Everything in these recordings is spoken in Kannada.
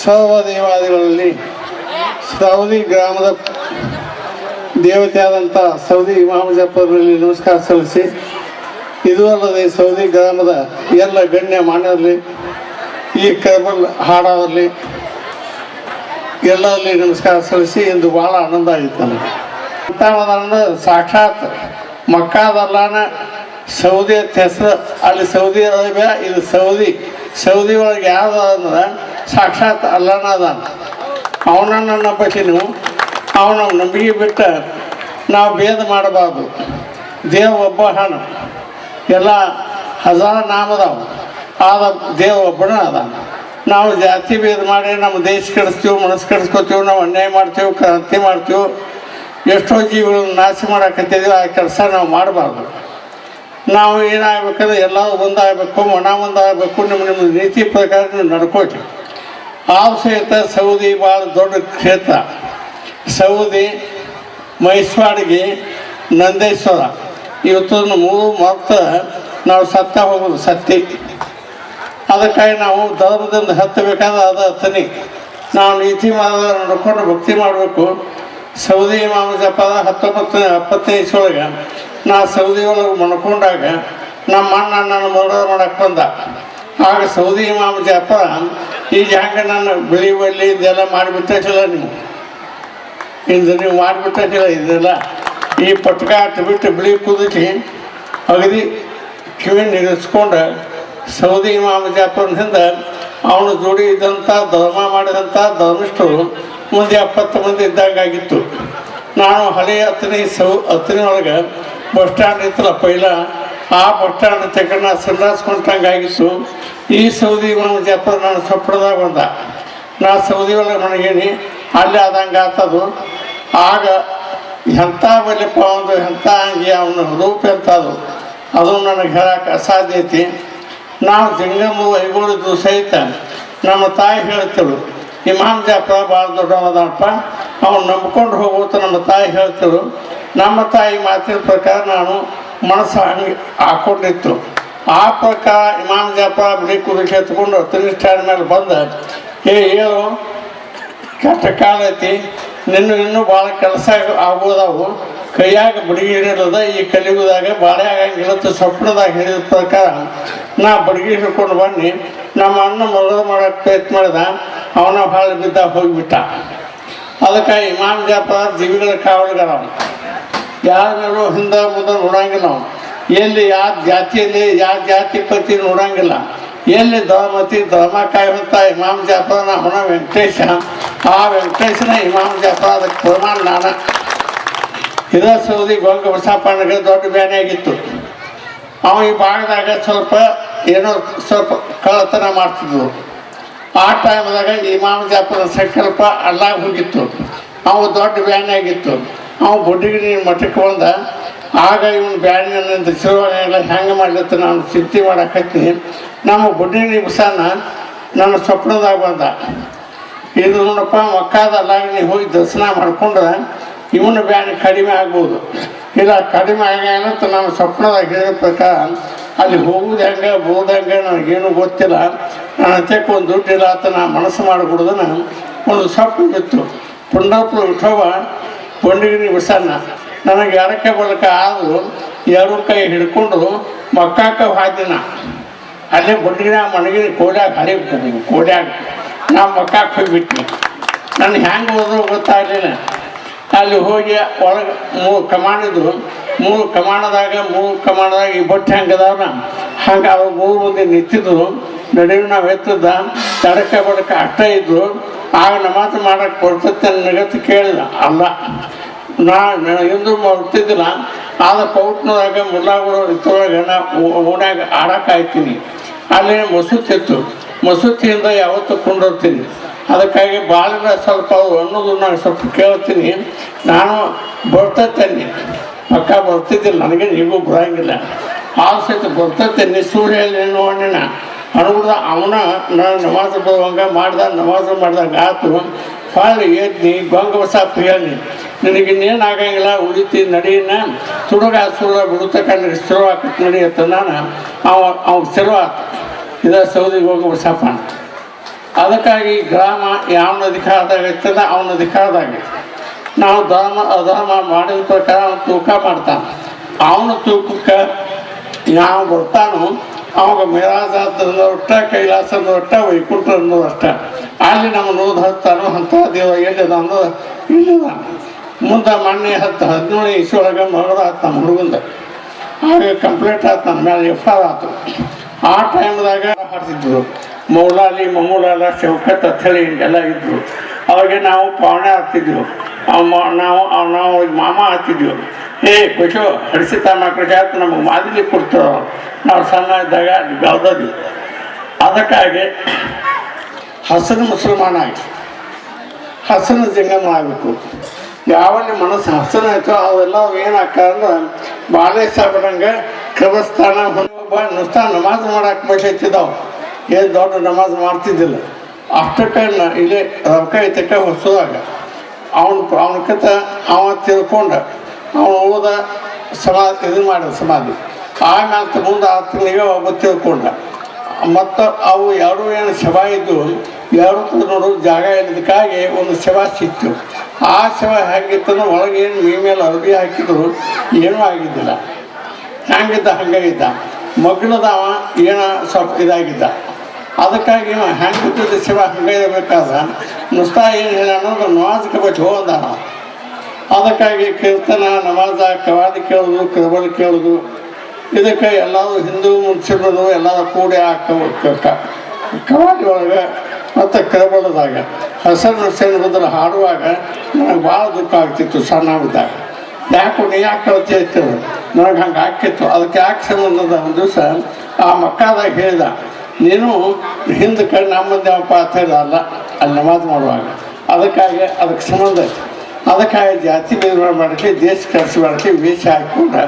ಸರ್ವದೇವಾದಿಗಳಲ್ಲಿ ಸೌದಿ ಗ್ರಾಮದ ದೇವತೆಯಾದಂಥ ಸೌದಿ ಇಮಾಮ್ ಜಾಫರ್ನಲ್ಲಿ ನಮಸ್ಕಾರ ಸಲ್ಲಿಸಿ, ಇದು ಅಲ್ಲದೆ ಸೌದಿ ಗ್ರಾಮದ ಎಲ್ಲ ಗಣ್ಯ ಮಾನ್ಯರಲ್ಲಿ ಈ ಕರ್ಬಲ್ ಹಾಡಾದಲ್ಲಿ ಎಲ್ಲರಲ್ಲಿ ನಮಸ್ಕಾರ ಸಲ್ಲಿಸಿ ಇಂದು ಭಾಳ ಆನಂದ ಆಗಿತ್ತು ನನಗೆ. ಅಂತ ಸಾಕ್ಷಾತ್ ಮಕ್ಕಾದಲ್ಲಾನ ಸೌದಿ ಅಂತ ಹೆಸರು, ಅಲ್ಲಿ ಸೌದಿ ಅರೇಬಿಯಾ, ಇದು ಸೌದಿ ಒಳಗೆ ಯಾವ್ದು ಅಂದ್ರೆ ಸಾಕ್ಷಾತ್ ಅಲ್ಲಾನ ಅದಾನ. ಅವನನ್ನು ನಂಬಿ ನೀವು ಅವನ ನಂಬಿಕೆ ಬಿಟ್ಟು ನಾವು ಭೇದ ಮಾಡಬಾರ್ದು. ದೇವ ಒಬ್ಬ ಹಣ, ಎಲ್ಲ ಹಜಾರ ನಾಮದಾವು, ಆದ ದೇವ ಒಬ್ಬನ ಅದಾನ. ನಾವು ಜಾತಿ ಭೇದ ಮಾಡಿ ನಮ್ಮ ದೇಶ ಕೆಡಿಸ್ತೀವಿ, ಮನಸ್ಸು ಕೆಡಿಸ್ಕೊತೀವಿ, ನಾವು ಅನ್ಯಾಯ ಮಾಡ್ತೀವಿ, ಕ್ರಾಂತಿ ಮಾಡ್ತೀವಿ, ಎಷ್ಟೋ ಜೀವಿಗಳನ್ನು ನಾಶ ಮಾಡಕತ್ತಿದ್ದೀವಿ. ಆ ಕೆಲಸ ನಾವು ಮಾಡಬಾರ್ದು. ನಾವು ಏನಾಗಬೇಕಂದ್ರೆ ಎಲ್ಲರೂ ಒಂದಾಗಬೇಕು, ಒಂದಾಗಬೇಕು. ನಿಮ್ಮ ನೀತಿ ಪ್ರಕಾರ ನೀವು ನಡ್ಕೊಳ್ರಿ. ಆ ಸಹಿತ ಸೌದಿ ಭಾಳ ದೊಡ್ಡ ಕ್ಷೇತ್ರ. ಸೌದಿ, ಮೈಸೂರಿಗೆ, ನಂದೇಶ್ವರ ಇವತ್ತನ್ನು ಮೂರು ಮತ್ತು ನಾವು ಸತ್ತ ಹೋಗೋದು ಸತ್ತಿ. ಅದಕ್ಕಾಗಿ ನಾವು ಧರ್ಮದಿಂದ ಹತ್ತಬೇಕಾದ್ರೆ ಅದು ಹತ್ತನಿ. ನಾವು ನೀತಿ ಮಾರ್ಗ ನಡ್ಕೊಂಡು ಭಕ್ತಿ ಮಾಡಬೇಕು. ಸೌದಿ ಇಮಾಮ್ ಜಾಫರ್ 1970 ಇಸ್ವಿಯೊಳಗೆ ನಾ ಸೌದಿ ಒಳಗೆ ಮಣ್ಕೊಂಡಾಗ ನಮ್ಮ ಅಣ್ಣ ನನ್ನ ಮರ್ಡರ್ ಮಾಡಕ್ಕೆ ಬಂದ. ಆಗ ಸೌದಿ ಇಮಾಮ್ ಜಾಫರ್ ಈಗ ಹಂಗೆ ನಾನು ಬಿಳಿ ಬಳ್ಳಿ ಇದೆಲ್ಲ ಮಾಡಿಬಿಟ್ಟಿಲ್ಲ, ನೀವು ಮಾಡಿಬಿಟ್ಟಿಲ್ಲ. ಇದೆಲ್ಲ ಈ ಪಟ್ಕ ಬಿಟ್ಟು ಬಿಳಿ ಕುದಿಸಿ ಅಗದಿ ಕಿವಿ ನಿಲ್ಲಿಸ್ಕೊಂಡು ಸೌದಿ ಇಮಾಮ್ ಜಾಫರ್ನಿಂದ ಅವನು ಜೋಡಿ ಇದ್ದಂಥ ಧರ್ಮ ಮಾಡಿದಂಥ ಧರ್ಮಿಷ್ಠರು ಮುಂದೆ 70 ಮಂದಿ ಇದ್ದಂಗಾಗಿತ್ತು. ನಾನು ಹಳೆಯ ಹತ್ತನೇ ಒಳಗೆ ಬಸ್ ಸ್ಟ್ಯಾಂಡ್ ಇತ್ತಲ್ಲ ಪೈಲ, ಆ ಬಸ್ ಸ್ಟ್ಯಾಂಡ್ ತಗೊಂಡು ಸಂದಾಸ್ಕೊಂಡಂಗಾಗಿತ್ತು. ಈ ಸೌದಿ ಇಮಾಮ್ ಜಾಫರ್ ನಾನು ಸೊಪ್ಪಳದಾಗ ಬಂದ. ನಾ ಸೌದಿ ಒಳಗೆ ನನಗೇನಿ ಅಲ್ಲಿ ಆದಂಗೆ ಆಗ್ತದು. ಆಗ ಎಂಥ ಬಲಿಪ್ಪ ಒಂದು ಎಂಥ ಹಂಗೆ ಅವನ ರೂಪ ಎಂಥದು ಅದು ನನಗೆ ಹೇಳಕ್ಕೆ ಅಸಾಧ್ಯ ಐತಿ. ನಾವು ಜಂಗಮ ವೈಭವದ್ದು ಸಹಿತ ನಮ್ಮ ತಾಯಿ ಹೇಳ್ತೇವೆ, ಇಮಾಮ್ ಜಾಫರ್ ಭಾಳ ದೊಡ್ಡವನಪ್ಪ, ಅವನು ನಂಬ್ಕೊಂಡು ಹೋಗುತ್ತೆ ನಮ್ಮ ತಾಯಿ ಹೇಳ್ತೇವೆ. ನಮ್ಮ ತಾಯಿ ಮಾತಿನ ಪ್ರಕಾರ ನಾನು ಮನಸ್ಸು ಹಂಗೆ ಹಾಕ್ಕೊಂಡಿತ್ತು. ಆ ಪ್ರಕಾರ ಇಮಾಮ್ ಜಾಫರ್ ಬಿಡಿ ಕುದಿಸಿ ಎತ್ಕೊಂಡು 10 ಸ್ಟ್ಯಾಂಡ್ ಮೇಲೆ ಬಂದ, ಏನು ಕೆಟ್ಟ ಕಾಲ ಐತಿ, ಇನ್ನೂ ಭಾಳ ಕೆಲಸ ಆಗ್ಬೋದವು, ಕೈಯಾಗ ಬಡಗಿ ಹಿಡಿಯೋದ ಈ ಕಲಿಯುಗದಾಗ ಬಾಳೆ ಆಗಂಗಿಲ್ಲತ್ತು ಸ್ವಪ್ನದಾಗ ಹಿಡಿದ ಪ್ರಕಾರ ನಾ ಬಡಗಿ ಹಿಡ್ಕೊಂಡು ಬನ್ನಿ ನಮ್ಮ ಅಣ್ಣ ಮರಳು ಮಾಡೋಕ್ಕೆ ಪ್ರಯತ್ನ ಮಾಡಿದ. ಅವನ ಭಾಳ ಬಿದ್ದ ಹೋಗಿಬಿಟ್ಟ. ಅದಕ್ಕೆ ಇಮಾಮ್ ಜಾಫರ್ ಜೀವಿಗಳ ಕಾವಲುಗಾರ. ಯಾರ ಮೇಲೂ ಹಿಂದೆ ಮುಂದೆ ನೋಡಂಗಿಲ್ಲ. ನಾವು ಎಲ್ಲಿ ಯಾವ ಜಾತಿಯಲ್ಲಿ ಯಾವ ಜಾತಿ ಪತಿ ನೋಡಂಗಿಲ್ಲ. ಎಲ್ಲಿ ಧರ್ಮ ಕಾಯುವಂಥ ಇಮಾಮ್ ಜಾಫರ್ನ ಅವನ ವೆಂಕಟೇಶ, ಆ ವೆಂಕಟೇಶನ ಇಮಾಮ್ ಜಾಫರ್. ಅದಕ್ಕೆ ಪ್ರಮಾಣ ನಾನು ಇದೇ ಸೌದಿ ಗೊಂಗ ಬಸಪ್ಪನಿಗೆ ದೊಡ್ಡ ಬ್ಯಾನೆ ಆಗಿತ್ತು. ಅವ ಈ ಭಾಗದಾಗ ಸ್ವಲ್ಪ ಕಳ್ಳತನ ಮಾಡ್ತಿದ್ವು. ಆ ಟೈಮ್ದಾಗ ಇಮಾಮ್ ಜಾಫರ್ ಸಂಕಲ್ಪ ಅಲ್ಲಾಗ ಹೋಗಿತ್ತು. ಅವು ದೊಡ್ಡ ಬ್ಯಾನೆ ಆಗಿತ್ತು. ಅವು ಬುಡ್ಡಿಗೆ ಮಠಕ್ಕೆ ಬಂದ. ಆಗ ಇವನು ಬ್ಯಾನಿನಿಂದ ಶಿವನೆಲ್ಲ ಹೆಂಗೆ ಮಾಡ್ಲತ್ತ ನಾನು ಚಿಂತೆ ಮಾಡಕತ್ತೀನಿ. ನಮ್ಮ ಬುಡ್ಡಿ ಬಸನ ನನ್ನ ಸ್ವಪ್ನದಾಗ ಬಂದ. ಇದು ನೋಡಪ್ಪ ಮಕ್ಕಾದಲ್ಲಾಗ ನೀವು ಹೋಗಿ ದರ್ಶನ ಮಾಡ್ಕೊಂಡ್ರೆ ಇವನ ಬ್ಯಾನಿ ಕಡಿಮೆ ಆಗ್ಬೋದು. ಇಲ್ಲ ಕಡಿಮೆ ಆಗಂತ ನಾನು ಸ್ವಪ್ನದಾಗ ಹೇಳಿದ ಪ್ರಕಾರ ಅಲ್ಲಿ ಹೋಗುದು ಹೆಂಗೆ ಬೋದು ಹೆಂಗೆ ನನಗೇನು ಗೊತ್ತಿಲ್ಲ. ನನ್ನ ಹತ್ತಕ್ಕೆ ಒಂದು ದುಡ್ಡಿಲ್ಲ ಅಂತ ನಾನು ಮನಸ್ಸು ಮಾಡಿಬಿಡ್ದನ ಒಂದು ಸ್ವಪ್ನ ಬಿತ್ತು. ಪುಂಡಾಪುರ ವಿಠೋಬ ಬೊಂಡಿಗಿನಿ ಬಸನ್ನ ನನಗೆ ಎರಕ್ಕೆ ಬಲಕ ಆದರೂ 2 ಕೈ ಹಿಡ್ಕೊಂಡು ಮಕ್ಕಾಕ ಹಾದಿನ ಅಲ್ಲೇ ಬೊಂಡಿಗಿನ ಮಣಗಿನ ಕೋಡ್ಯಾಗ ನಾ ಮಕ್ಕಾಕ್ಕೆ ಹೋಗಿಬಿಟ್ನಿ. ನನಗೆ ಹೆಂಗೆ ಹೋದ್ರು ಗೊತ್ತಾಗಲಿಲ್ಲ. ಅಲ್ಲಿ ಹೋಗಿ ಒಳಗೆ 3 ಕಮಾಣಿದ್ರು. 3 ಕಮಾಣದಾಗ ಈ ಬಟ್ಟೆ ಹೆಂಗದವ್ರ ಹಂಗೆ ಅವ್ರು 3 ಮಂದಿ ನಿಂತಿದ್ರು. ನಡುವೆ ನಾವು ಎತ್ತದ ತಡಕ ಬಡಕ ಅಷ್ಟ ಇದ್ರು. ಆಗ ನಮಾಜ್ ಮಾಡಕ್ಕೆ ಬರ್ತೈತೆ ನನಗತ್ತು ಕೇಳಿದ. ಅಲ್ಲ, ನಾನು ಎಂದೂ ಬರ್ತಿದ್ದಿಲ್ಲ. ಆದ ಪೌಟ್ನದಾಗ ಮುಲ್ಲಾಗಳು ಇತ್ತೊಳಗೆ ನಾ ಓಣ್ಯಾಗ ಆಡಕ್ಕಾಯ್ತೀನಿ. ಅಲ್ಲಿ ಮಸೂತಿ ಮಸೂತಿಯಿಂದ ಯಾವತ್ತೂ ಕೊಂಡೋಗ್ತೀನಿ. ಅದಕ್ಕಾಗಿ ಬಾಳಿನ ಸ್ವಲ್ಪ ಅನ್ನೋದು ನಾನು ಸ್ವಲ್ಪ ಕೇಳ್ತೀನಿ. ನಾನು ಬರ್ತೇನೆ, ಪಕ್ಕ ಬರ್ತಿದ್ದಿಲ್ಲ, ನನಗೆ ಈಗೂ ಬರೋಂಗಿಲ್ಲ. ಆ ಸಹಿತ ಬರ್ತೇನೆ. ಸೂರ್ಯಲ್ಲಿ ನೋಡಿನ ಅನುಗುಣ ಅವನ ನಾನು ನಮಾಜ್ ಬರುವಂಗೆ ನಮಾಜ್ ಮಾಡ್ದಂಗೆ ಆಯ್ತು. ಫಾಲ್ ಎದ್ನಿ ಗೊಂಗ ಬಸಪ್ಪ ಹೇಳಿ, ನಿನಗಿನ್ನೇನು ಆಗಂಗಿಲ್ಲ, ಉಳಿತಿ ನಡೀನ ತುಡುಗ ಬಿಡುತ್ತಕ್ಕ ಶುರು ಆಕತ್ ನಡಿಯತ್ತ. ನಾನು ಅವ ಚಲೋ ಆತು. ಇದ ಸೌದಿ ಗೊಂಗ ಬಸಪ್ಪ. ಅದಕ್ಕಾಗಿ ಗ್ರಾಮ ಯಾವನ ಅಧಿಕಾರದಾಗ ಇರ್ತದೆ ಅವನ ಅಧಿಕಾರದಾಗ ನಾವು ಧರ್ಮ ಅಧರ್ಮ ಮಾಡಿದ ಪ್ರಕಾರ ಅವನು ತೂಕ ಮಾಡ್ತಾನೆ. ಅವನ ತೂಕಕ್ಕೆ ಯಾವ ಬರ್ತಾನೋ ಅವಾಗ ಮೇರಾಜ ಅಂತಂದ್ರೆ ಒಟ್ಟ ಕೈಲಾಸ ಅಂದ್ರೆ ಒಟ್ಟ ವೈಕುಂಠ ಅನ್ನೋದು ಅಷ್ಟ. ಅಲ್ಲಿ ನಮ್ಮ ನೋದು ಹತ್ತಾನೋ ಅಂಥ ದೇವ ಎಲ್ಲಿದ ಅನ್ನೋದು ಇಲ್ಲಿದ. ಮುಂದೆ ಮೊನ್ನೆ 17 ಇಸ್ವಿಯೊಳಗೆ ಮಗಳು ಆಯ್ತು ನಮ್ಮ ಹುಡುಗಂದ. ಹಾಗೆ ಕಂಪ್ಲೇಂಟ್ ಆಯ್ತು ನನ್ನ ಮೇಲೆ FIR ಆಯ್ತು. ಆ ಟೈಮ್ದಾಗ ಹಾಡ್ತಿದ್ರು ಮೌಲಾಲಿ ಮಮೂಲಾಲ ಶೌಕತ್ ಅಂಥೇಳಿ ಹಿಂಗೆಲ್ಲ ಇದ್ದರು. ಅವಾಗೆ ನಾವು ಪಾವಣೆ ಆಗ್ತಿದ್ವಿ. ನಾವು ಮಾಮ ಆಗ್ತಿದ್ವಿ. ಖುಷು ಹಡಿಸಿತ ಮಕ್ಕಳ ಜಾತ ನಮಗೆ ಮಾದಲಿ ಕೊಡ್ತಾರೋ ನಾವು ಸಣ್ಣ ಇದ್ದಾಗ ಅಲ್ಲಿ ಬೆಳೆದದ್ವಿ. ಅದಕ್ಕಾಗಿ ಹಸನು ಮುಸಲ್ಮಾನ ಆಗಿ ಹಸನ ಜಂಗಮ ಆಗಬೇಕು. ಯಾವಲ್ಲಿ ಮನಸ್ಸು ಹಸನ ಆಯ್ತೋ ಅವೆಲ್ಲ ಏನಾಗ್ತಂದ್ರೆ ಬಾಳೆ ಸಾಬಿಡಂಗೆ ಕಬಸ್ತಾನ ನುಸ್ತಾ ನಮಾಜ್ ಮಾಡಕ್ಕೆ ಬಯಸಿದ್ದಾವೆ. ಏನು ದೊಡ್ಡ ನಮಾಜ್ ಮಾಡ್ತಿದ್ದಿಲ್ಲ. ಅಷ್ಟಕ್ಕೆ ಇಲ್ಲೇ ರೊಕ್ಕ ಐತಕ್ಕೆ ಹೊಸದಾಗ ಅವನಕಿಂತ ಅವ ತಿಳ್ಕೊಂಡ ಅವನು ಓದ ಇದು ಮಾಡಿದ ಸಮಾಧಿ. ಆಮೇಲೆ ಮುಂದೆ 6 ತಿಂಗಳಿಗೆ ಒಬ್ಬ ತಿಳ್ಕೊಂಡ. ಮತ್ತು ಅವು ಎರಡು ಏನು ಶವ ಇದ್ದು ಎರಡು ನೋಡು ಜಾಗ ಇರೋದಕ್ಕಾಗಿ ಒಂದು ಶವ ಸಿಕ್ತು. ಆ ಶವ ಹೇಗಿತ್ತಂದ್ರೆ ಒಳಗೆ ಏನು ಮೀ ಮೇಲೆ ಅರಬಿ ಹಾಕಿದ್ರು ಏನೂ ಆಗಿದ್ದಿಲ್ಲ. ಹ್ಯಾಂಗಿದ್ದ ಹಂಗಾಗಿದ್ದ. ಮಗ್ನದವ ಏನೋ ಸ್ವಲ್ಪ ಇದಾಗಿದ್ದ. ಅದಕ್ಕಾಗಿ ಹೆಂಗಿದ್ದ ಶಿವ ಹಂಗೆ ಇರಬೇಕಾದ್ರೆ ನುಸ್ತಾ ಏನು ಹೇಳ ಅನ್ನೋದು ನಮಾಜ್ಗೆ ಬಚ್ಚಿ ಹೋದ. ಅದಕ್ಕಾಗಿ ಕೀರ್ತನ ನಮಾಜ ಕವಾದಿ ಕೇಳೋದು ಕರಬಲ್ ಕೇಳೋದು ಇದಕ್ಕೆ ಎಲ್ಲರೂ ಹಿಂದೂ ಮುಸ್ಲಿಮರು ಎಲ್ಲರೂ ಕೂಡಿ ಆ ಕವಾದಿ ಒಳಗೆ ಮತ್ತು ಕರಬಲದಾಗ ಹಸನ್ ಹುಸೇನ್ ಬದಲು ಹಾಡುವಾಗ ನನಗೆ ಭಾಳ ದುಃಖ ಆಗ್ತಿತ್ತು ಸಣ್ಣವಿದ್ದಾಗ. ಯಾಕೆ ನೀ ಯಾಕೆ ಕಳ್ತಿ ಆಗ್ತದೆ ನನಗೆ ಹಂಗೆ ಆಗ್ತಿತ್ತು. ಅದಕ್ಕೆ ಯಾಕೆ ಸಂಬಂಧದ ಒಂದು ದಿವಸ ಆ ಮಕ್ಕಳದಾಗ ಹೇಳಿದ, ನೀನು ಹಿಂದಕ್ಕೆ ನಮ್ಮಂದೆ ಅಪ್ಪ ಅಂತ ಹೇಳಿದಲ್ಲ ಅಲ್ಲಿ ನಮಾಜ್ ಮಾಡುವಾಗ. ಅದಕ್ಕೆ ಸಂಬಂಧ ಐತಿ. ಅದಕ್ಕಾಗಿ ಜಾತಿ ಬೇರೆ ಮಾಡಕ್ಕೆ ದೇಶ ಕಳಿಸಿ ಮಾಡಕ್ಕೆ ವೇಷ ಹಾಕ್ಕೊಂಡು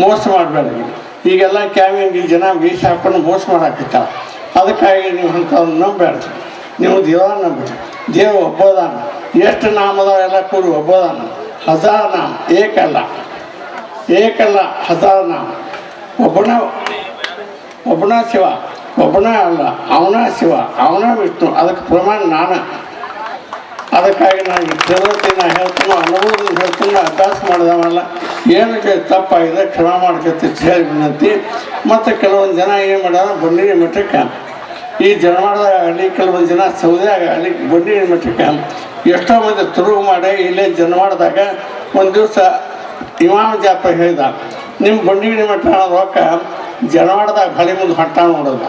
ಮೋಸ ಮಾಡಬೇಡ್ರಿ. ಈಗೆಲ್ಲ ಕ್ಯಾಮಿಂಗ್ ಜನ ವೇಷ ಹಾಕ್ಕೊಂಡು ಮೋಸ ಮಾಡಾಕಿರ್ತಾವೆ. ಅದಕ್ಕಾಗಿ ನೀವು ಅಂಥವ್ರು ನಂಬೇಡ್ರಿ. ನೀವು ದೇವ ನಂಬಿರಿ. ದೇವ ಒಬ್ಬದಾನ. ಎಷ್ಟು ನಾಮದವೆಲ್ಲ ಕೂಡಿ ಒಬ್ಬದಾನ. 1000 ನಾಮ ಏಕಲ್ಲ 1000 ನಾಮ. ಒಬ್ಬನ ಶಿವ ಒಬ್ಬನ ಅಲ್ಲ, ಅವನ ಶಿವ ಅವನ ವಿಷ್ಣು. ಅದಕ್ಕೆ ಪ್ರಮಾಣ ನಾನು. ಅದಕ್ಕಾಗಿ ನಾನು ತಿರುಪತಿ ನಾ ಹೇಳ್ತೀನಿ, ಅನುಭವದಿಂದ ಹೇಳ್ತೀನಿ, ಅಭ್ಯಾಸ ಮಾಡಿದವಲ್ಲ ಏನಕ್ಕೆ ತಪ್ಪಾಗಿದೆ ಕ್ಷಮ ಮಾಡ್ಕೊತಿ ಹೇಳಿ ವಿನಂತಿ. ಮತ್ತು ಕೆಲವೊಂದು ಜನ ಏನು ಮಾಡ್ಯಾರ ಬಂಡಿಗೆ ಮಠಕ್ಕೆ ಈ ಜನವಾಡದಾಗ ಆಗಲಿ ಕೆಲವೊಂದು ಜನ ಸೌದೆಯಾಗ ಆಗಲಿ ಬಂಡಿಗೆ ಮಠಕ್ಕೆ ಎಷ್ಟೋ ಮಂದಿ ತುರುಗು ಮಾಡಿ ಇಲ್ಲೇ ಜನವಾಡದಾಗ ಒಂದು ದಿವಸ ಇಮಾಮ ಜಾಪ ಹೇಳಿದ, ನಿಮ್ಮ ಬಂಡಿಗೆ ಮಠ ರೊಕ್ಕ ಜನವಾಡದಾಗ ಹಳಿ ಮುಂದೆ ಹೊಟ್ಟ ನೋಡೋದು.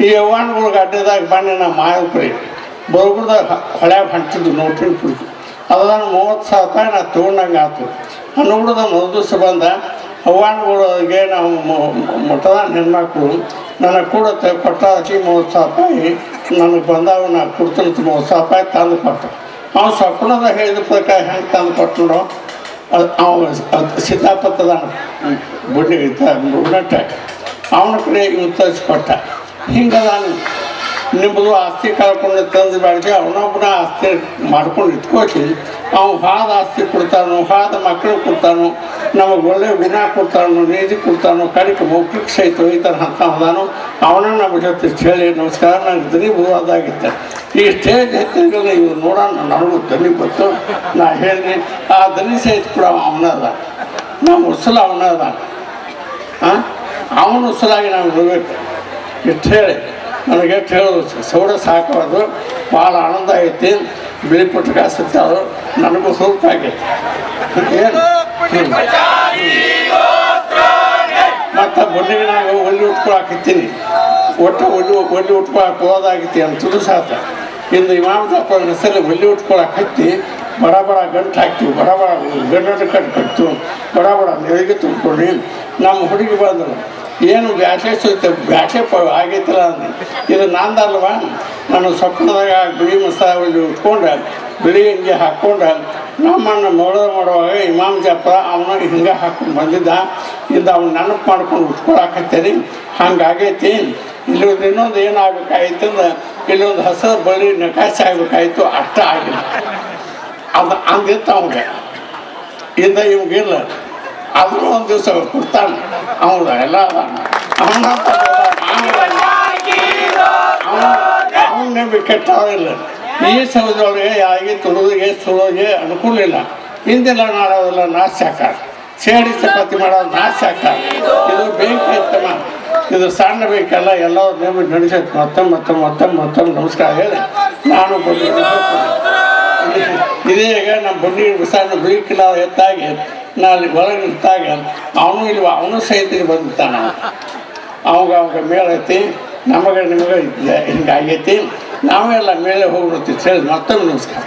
ಈ ಯವ್ವಾನ್ಗಳಿಗೆ ಅಡ್ಡದಾಗ ಬನ್ನಿ ನಾ ಮಾಯಕರಿ ಬರೋಬ್ರದಾಗ ಹೊಳ್ಯಾಗ ಹೊಂಟಿದ್ದು ನೋಟಿನ ಕುಡಿದು ಅದನ್ನು 30,000 ರೂಪಾಯಿ ನಾ ತೊಗೊಂಡಂಗೆ ಆಯ್ತು. ಅನ್ನೋಬಿಡದ ಮೊದಲು ದಿವಸ ಬಂದ ಅವ್ವಾನ್ಗಳಿಗೆ ನಾವು ಮಠದ ಹೆಣ್ಮಕ್ಳು ನನಗೆ ಕೂಡ ಕೊಟ್ಟಾಕಿ 30,000 ರೂಪಾಯಿ ನನಗೆ ಬಂದಾವ ನಾ ಕೊಡ್ತೀನಿ 30,000 ರೂಪಾಯಿ ತಂದು ಕೊಟ್ಟು. ಅವ್ನು ಸ್ವಪ್ನದ ಹೇಳಿದ ಪ್ರಕಾರ ಹೆಂಗೆ ತಂದು ಕೊಟ್ಟು ನೋಡು. ಸಿದ್ದಾಪತ್ತದ ಬುಡ್ಡಿ ಬುಡ್ನಟ್ಟ ಅವನ ಕಡೆ ಇವ್ ತರಿಸ್ಕೊಟ್ಟ. ಹಿಂಗದ ನಿಮ್ಮದು ಆಸ್ತಿ ಕಳ್ಕೊಂಡು ತಂದು ಬೆಳಗ್ಗೆ ಅವನೊಬ್ಬನ ಆಸ್ತಿ ಮಾಡ್ಕೊಂಡು ಇಟ್ಕೋತಿ ಅವ್ನು ಹಾದ ಆಸ್ತಿ ಕೊಡ್ತಾನೋ ಹಾದ ಮಕ್ಕಳು ಕೊಡ್ತಾನೋ ನಮಗೆ ಒಳ್ಳೆ ಗುಣ ಕೊಡ್ತಾನೋ ನೀತಿ ಕೊಡ್ತಾನೋ ಕಡಿಕೆ ಮೌಖಿಕ ಸಹಿತ ಒಯ್ತಾನೆ ಅಂತ ಹೋದಾನೋ ಅವನ ನಮ್ಮ ಜೊತೆ ಹೇಳಿ ನಮಸ್ಕಾರ ನಂಗೆ ದನಿ ಬರುವುದಾಗಿತ್ತೆ. ಈ ಸ್ಟೇಜ್ ಹೆಚ್ಚಿನ ಇವ್ರು ನೋಡೋಣ ನನಗೂ ದನಿ ಬಂತು. ನಾ ಹೇಳಿ ಆ ದನಿ ಸಹಿತ ಕೂಡ ಅವನದ ನಮ್ಮ ಉಸಲ ಅವನದ ಅವನ ಉಸಲಾಗಿ ನಾವು ಇರಬೇಕು. ಇಷ್ಟು ಹೇಳಿ ನನಗೆ ಎಷ್ಟು ಹೇಳೋದು ಸೌಡ ಸಾಕೋದು ಭಾಳ ಆನಂದ ಐತಿ. ಬಿಳಿ ಪುಟ್ಟಕ ಸಿಗ್ತಾವೆ ನನಗೂ ಸೂಕ್ತ ಆಗೈತಿ. ಏನು ಮತ್ತು ಬೊನ್ನಿಗೆ ನಾನು ಒಲ್ಲಿ ಉಟ್ಕೊಳಕಿತ್ತೀನಿ ಒಟ್ಟು ಒಲ್ಲಿ ಉಟ್ಕೊಳಕ್ಕೆ ಹೋದಾಗಿತ್ತಿ ಅಂತ ತುದುಸಾತ. ಇಂದು ಇಮಾಮದಪ್ಪ ಹೆಸರು ಒಲ್ಲಿ ಉಟ್ಕೊಳಕ್ಕೆ ಹತ್ತಿ ಬಡ ಗಂಟು ಹಾಕ್ತೀವಿ, ಬಡ ಗಂಟು ಕಟ್ತೀವಿ, ಬಡ ನೆರಿಗೆ ತುಂಬಿಕೊಂಡು ನಮ್ಮ ಹುಡುಗಿ ಬಂದರು. ಏನು ಬ್ಯಾಸೆ ಬ್ಯಾಸೆ ಆಗೈತಿಲ್ಲ ಅಂದೆ. ಇದು ನಂದಲ್ವ, ನಾನು ಸ್ವಪ್ನದಾಗ ಬಿಳಿ ಮಸಾಲೆ ಉಟ್ಕೊಂಡು ಬಿಳಿ ಹಿಂಗೆ ಹಾಕ್ಕೊಂಡು ನಮ್ಮನ್ನು ಮಾಡುವಾಗ ಇಮಾಮ್ ಜಾಫರ್ ಅವನು ಹಿಂಗೆ ಹಾಕ್ಕೊಂಡು ಬಂದಿದ್ದ. ಇದು ಅವ್ನು ನೆನಪು ಮಾಡ್ಕೊಂಡು ಉಟ್ಕೊಳಕತ್ತೇನೆ. ಹಂಗಾಗೈತಿ. ಇಲ್ಲೊಂದು ಇನ್ನೊಂದು ಏನಾಗಬೇಕಾಯ್ತು ಅಂದ್ರೆ ಇಲ್ಲೊಂದು ಹಸಿರು ಬಳ್ಳಿ ನಕಾಶೆ ಆಗಬೇಕಾಯ್ತು. ಅಷ್ಟ ಆಗಿಲ್ಲ. ಅದು ಅಂದಿತ್ತು ಅವ್ಗೆ. ಇಂದ ಇವ್ಗಿಲ್ಲ. ಅದನ್ನು ಒಂದು ದಿವಸ ಕೊಡ್ತಾನೆ. ಅವನು ಎಲ್ಲ ಅವನ ಕೆಟ್ಟಾವಿಲ್ಲ. ಈ ಸಮಯದೊಳಗೆ ಯಾರಿಗೆ ತುಳುವಿಗೆ ಸುಳುವಿಗೆ ಅನುಕೂಲ ಇಲ್ಲ. ಹಿಂದೆಲ್ಲ ಮಾಡೋದೆಲ್ಲ ನಾಶ ಆಕಾರ, ಸೇಡಿ ಚಪಾತಿ ಮಾಡೋದು ನಾಶ ಆಕಾರ. ಇದು ಬೆಂಕಿ ಇತ್ತಮ್ಮ, ಇದು ಸಣ್ಣ ಬೇಕಲ್ಲ, ಎಲ್ಲರೂ ನೇಮ ನಡೆಸೈತೆ. ಮತ್ತೊಮ್ಮೆ ನಮಸ್ಕಾರ ಹೇಳಿ ನಾನು ಇದೇ ಈಗ ನಮ್ಮ ಬಂಡಿ ಸಣ್ಣ ಬೀಕಿಲ್ಲ ಎತ್ತಾಗಿ ನಾನು ಒಳಗೆ ನಿಂತಾಗ ಅವನು ಸಹಿತ ಬಂದಿರ್ತಾನ. ಅವಾಗ ಮೇಳೈತಿ, ನಮಗೆ ನಿಮಗೆ ಹಿಂಗಾಗೈತಿ, ನಾವೆಲ್ಲ ಮೇಲೆ ಹೋಗ್ಬಿಡ್ತೀವಿ ಹೇಳಿ ಮತ್ತೊಮ್ಮೆ ನಮಸ್ಕಾರ.